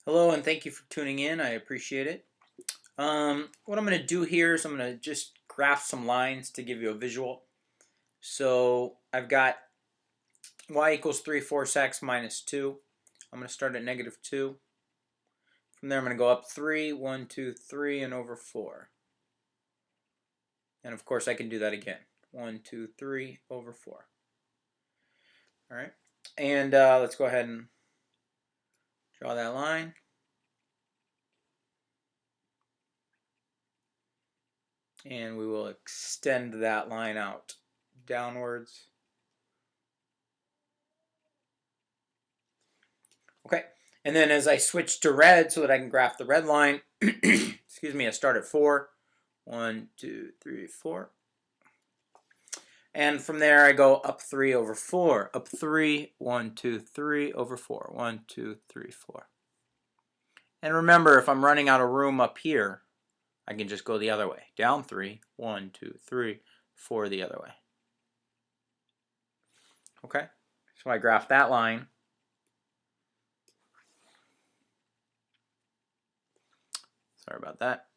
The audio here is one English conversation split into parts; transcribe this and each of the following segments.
Hello and thank you for tuning in. I appreciate it. What I'm going to do here is I'm going to just graph some lines to give you a visual. So I've got y equals 3 fourths x minus 2. I'm going to start at negative 2. From there I'm going to go up 3, 1, 2, 3, and over 4. And of course I can do that again. 1, 2, 3, over 4. Alright, and let's go ahead and draw that line. And we will extend that line out downwards. Okay, and then as I switch to red so that I can graph the red line, excuse me, I start at 4. 1, 2, 3, 4. And from there I go up 3 over 4. Up 3, 1, 2, 3 over 4. 1, 2, 3, 4. And remember, if I'm running out of room up here, I can just go the other way. Down 3, 1, 2, 3, 4 the other way. Okay, so I graph that line. Sorry about that.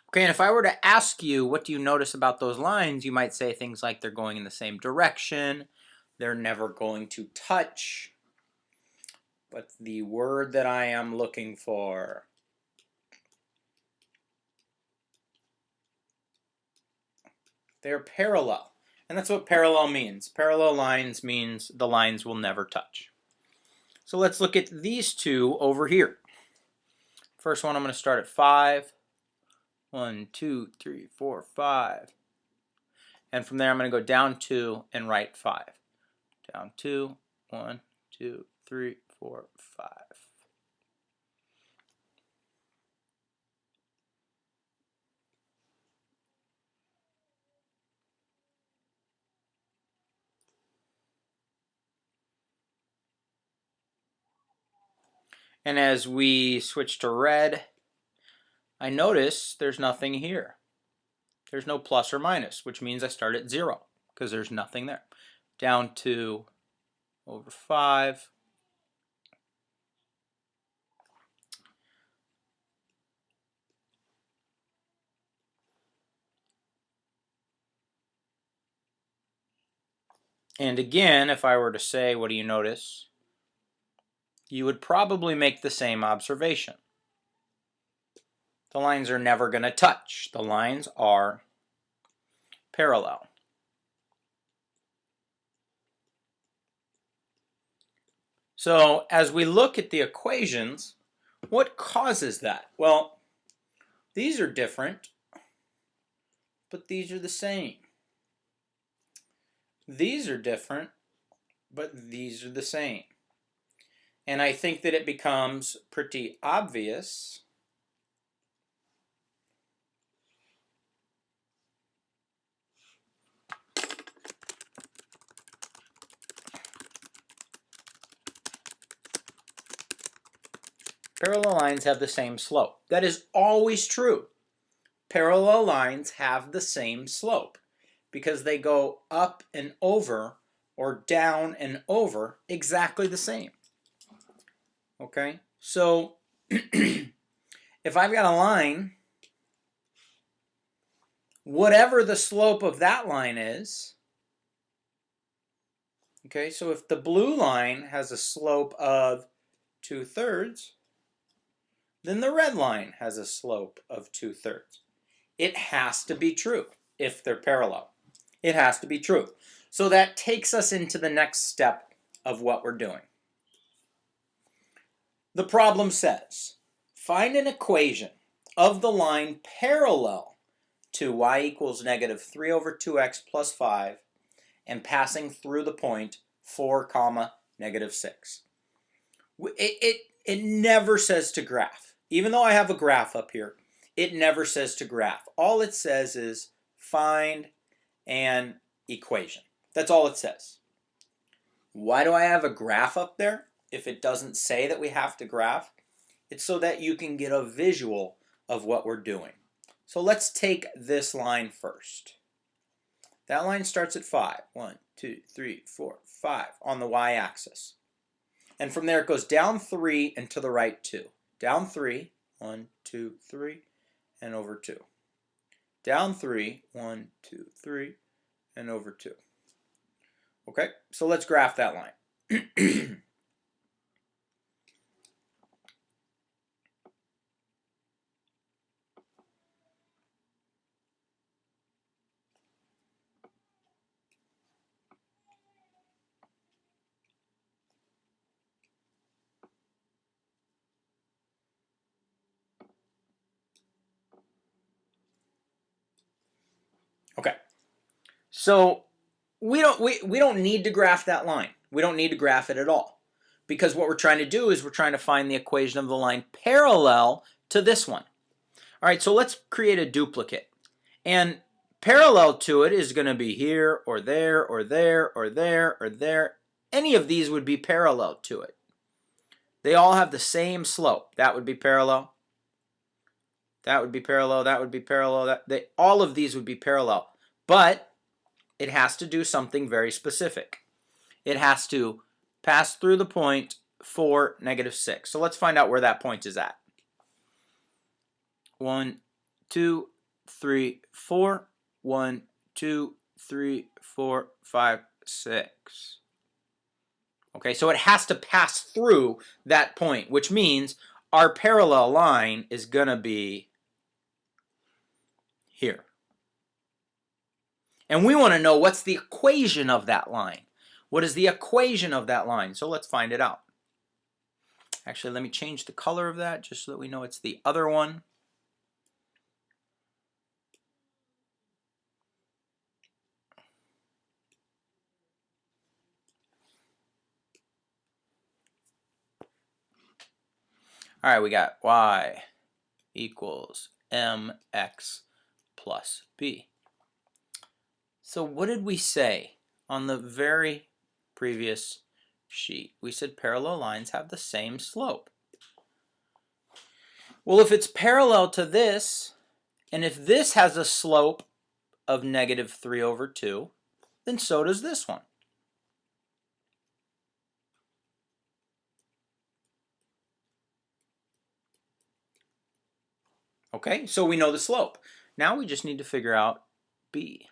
Okay, and if I were to ask you, what do you notice about those lines, you might say things like they're going in the same direction, they're never going to touch. But the word that I am looking for, they're parallel. And that's what parallel means. Parallel lines means the lines will never touch. So let's look at these two over here. First one I'm going to start at 5. 1, 2, 3, 4, 5. And from there I'm going to go down 2 and right 5. Down 2, 1, 2, 3, 4, 5. And as we switch to red, I notice there's nothing here. There's no plus or minus, which means I start at 0 because there's nothing there. Down 2 over 5. And again, if I were to say, what do you notice? You would probably make the same observation. The lines are never going to touch. The lines are parallel. So as we look at the equations, what causes that? Well, these are different, but these are the same. These are different, but these are the same. And I think that it becomes pretty obvious parallel lines have the same slope. That is always true. Parallel lines have the same slope because they go up and over or down and over exactly the same. Okay, so if I've got a line, whatever the slope of that line is, okay, so if the blue line has a slope of 2/3, then the red line has a slope of 2/3. It has to be true if they're parallel. It has to be true. So that takes us into the next step of what we're doing. The problem says, find an equation of the line parallel to y equals negative 3 over 2x plus 5 and passing through the point 4 comma negative 6. It never says to graph. Even though I have a graph up here, it never says to graph. All it says is find an equation. That's all it says. Why do I have a graph up there if it doesn't say that we have to graph? It's so that you can get a visual of what we're doing. So let's take this line first. That line starts at 5. 1, 2, 3, 4, 5 on the y-axis. And from there it goes down 3 and to the right 2. Down 3, 1, 2, 3, and over 2. Down 3, 1, 2, 3, and over 2. Okay, so let's graph that line. Okay, so we don't need to graph that line. We don't need to graph it at all, because what we're trying to do is we're trying to find the equation of the line parallel to this one. All right, so let's create a duplicate, and parallel to it is going to be here or there or there or there or there. Any of these would be parallel to it. They all have the same slope. That would be parallel. That would be parallel. That would be parallel. All of these would be parallel. But it has to do something very specific. It has to pass through the point 4, -6. So let's find out where that point is at. 1, 2, 3, 4. 1, 2, 3, 4, 5, 6. Okay, so it has to pass through that point, which means our parallel line is going to be here. And we want to know what's the equation of that line. What is the equation of that line? So let's find it out. Actually, let me change the color of that just so that we know it's the other one. All right, we got y equals mx plus b. So what did we say on the very previous sheet? We said parallel lines have the same slope. Well, if it's parallel to this, and if this has a slope of -3/2, then so does this one. Okay, so we know the slope. Now we just need to figure out b.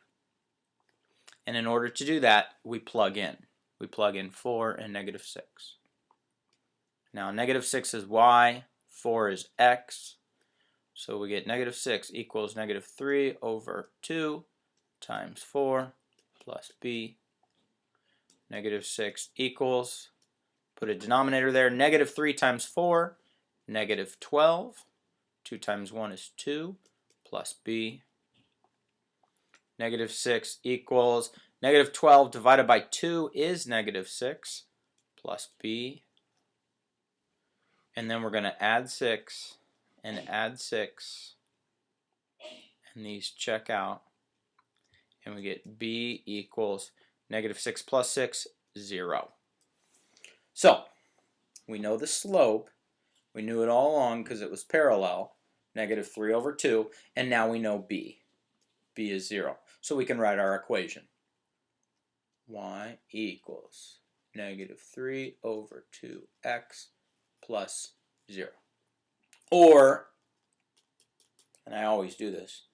And in order to do that, we plug in. We plug in 4 and -6. Now -6 is y, 4 is x. So we get -6 equals -3/2 times 4 plus b. -6 equals, put a denominator there, -3 times 4, -12. 2 times 1 is 2 plus b. -6 equals -12 divided by 2 is -6 plus b. And then we're going to add 6 and add 6. And these check out. And we get b equals -6 plus 6, 0. So we know the slope. We knew it all along because it was parallel, -3/2, and now we know b. B is 0. So we can write our equation. Y equals -3/2x plus 0. Or, and I always do this,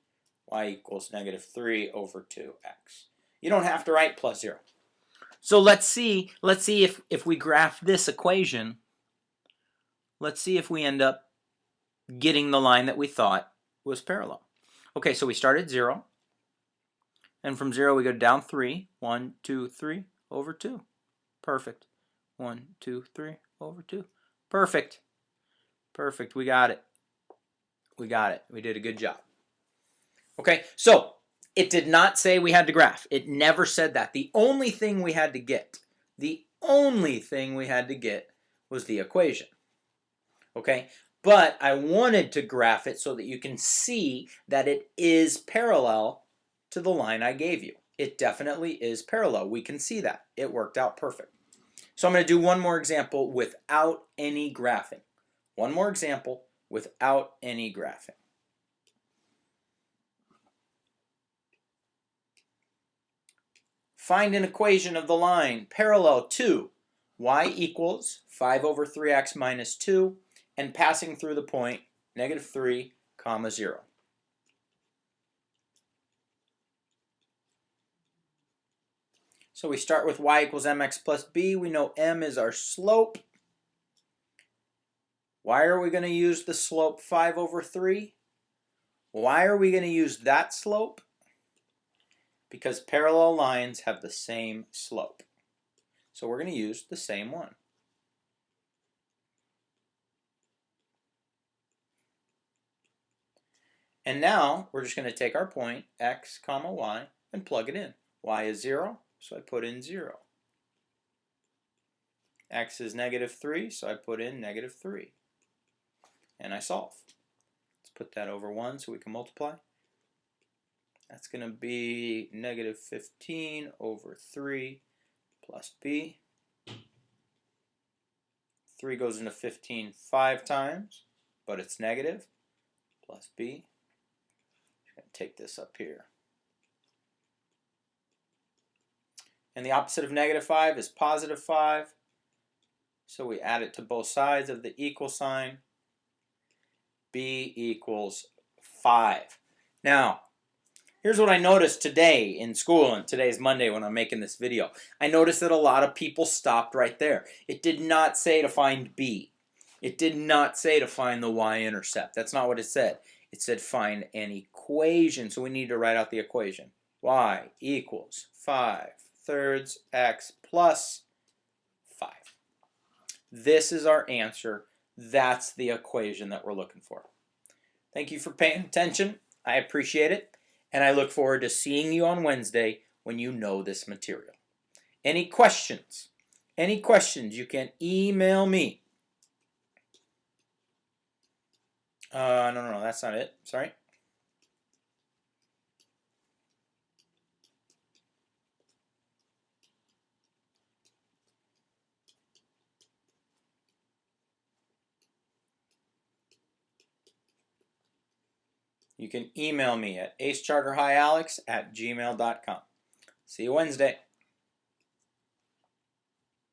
y equals -3/2x. You don't have to write plus 0. So let's see if we graph this equation. Let's see if we end up getting the line that we thought was parallel. Okay, so we start at 0. And from 0 we go down 3. 1, 2, 3 over 2. Perfect. 1, 2, 3 over 2. Perfect. Perfect. We got it. We got it. We did a good job. Okay, so it did not say we had to graph. It never said that. The only thing we had to get was the equation. Okay, but I wanted to graph it so that you can see that it is parallel to the line I gave you. It definitely is parallel. We can see that. It worked out perfect. So I'm going to do one more example without any graphing. One more example without any graphing. Find an equation of the line parallel to y equals 5 over 3x minus 2 and passing through the point -3, 0. So we start with y equals mx plus b. We know m is our slope. Why are we going to use the slope 5 over 3? Why are we going to use that slope? Because parallel lines have the same slope. So we're going to use the same one. And now we're just going to take our point, x comma y, and plug it in. Y is 0, so I put in 0. X is -3, so I put in -3. And I solve. Let's put that over 1 so we can multiply. That's going to be -15 over 3 plus b. 3 goes into 15 5 times, but it's negative, plus b. I'm going to take this up here. And the opposite of -5 is +5. So we add it to both sides of the equal sign. B equals 5. Now, here's what I noticed today in school, and today's Monday when I'm making this video. I noticed that a lot of people stopped right there. It did not say to find B. It did not say to find the y-intercept. That's not what it said. It said find an equation. So we need to write out the equation. Y equals 5/3 x plus 5. This is our answer. That's the equation that we're looking for. Thank you for paying attention. I appreciate it. And I look forward to seeing you on Wednesday when you know this material. Any questions? Any questions, you can email me. No, that's not it. Sorry. You can email me at acecharterhighalex@gmail.com. See you Wednesday.